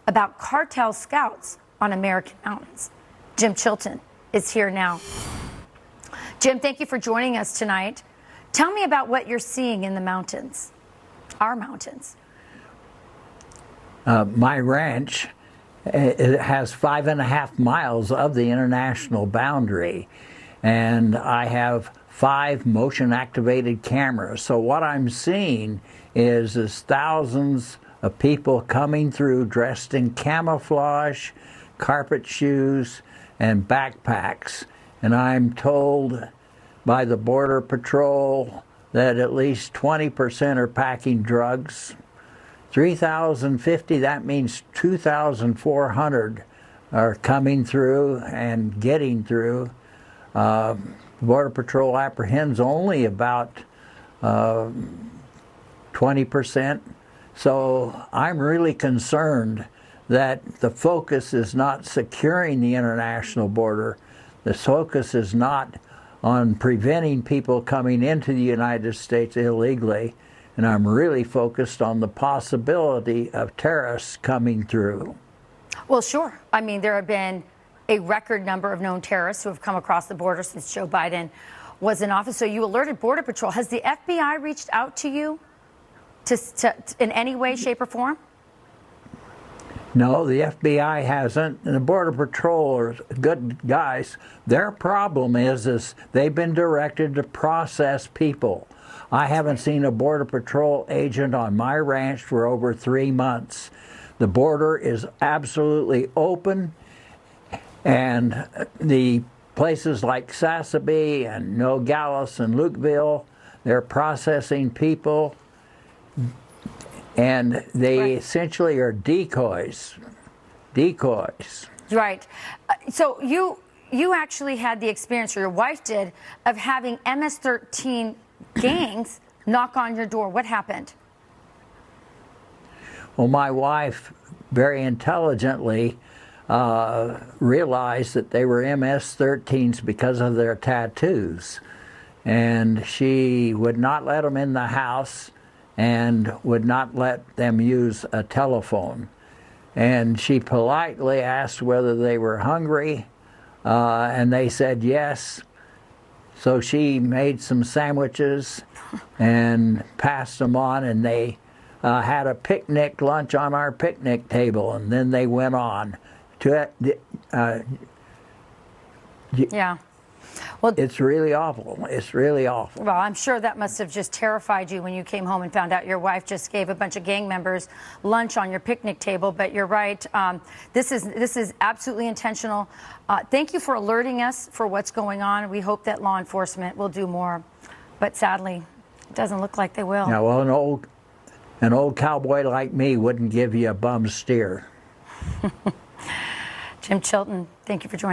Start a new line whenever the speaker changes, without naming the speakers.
about cartel scouts on American mountains. Jim Chilton is here now. Jim, thank you for joining us tonight. Tell me about what you're seeing in the mountains, our mountains.
My ranch, it has 5.5 miles of the international boundary, and I have 5 motion-activated cameras. So what I'm seeing is thousands of people coming through dressed in camouflage, carpet shoes, and backpacks. And I'm told by the Border Patrol that at least 20% are packing drugs. 3,050, that means 2,400 are coming through and getting through. The Border Patrol apprehends only about 20%. So I'm really concerned that the focus is not securing the international border. The focus is not on preventing people coming into the United States illegally. And I'm really focused on the possibility of terrorists coming through.
Well, sure. I mean, there have been a record number of known terrorists who have come across the border since Joe Biden was in office. So you alerted Border Patrol. Has the FBI reached out to you in any way, shape, or form?
No, the FBI hasn't, and the Border Patrol are good guys. Their problem is they've been directed to process people. I haven't seen a Border Patrol agent on my ranch for over 3 months. The border is absolutely open, and the places like Sassabee and Nogales and Lukeville, they're processing people, and they essentially are decoys.
Right. So you actually had the experience, or your wife did, of having MS-13 gangs knock on your door. What happened?
Well, my wife very intelligently realized that they were MS-13s because of their tattoos. And she would not let them in the house and would not let them use a telephone. And she politely asked whether they were hungry, and they said yes. So she made some sandwiches and passed them on, and they had a picnic lunch on our picnic table, and then they went on to
yeah. Well,
it's really awful. It's really awful.
Well, I'm sure that must have just terrified you when you came home and found out your wife just gave a bunch of gang members lunch on your picnic table. But you're right. This is absolutely intentional. Thank you for alerting us for what's going on. We hope that law enforcement will do more. But sadly, it doesn't look like they will.
Yeah, well, an old cowboy like me wouldn't give you a bum steer.
Jim Chilton, thank you for joining.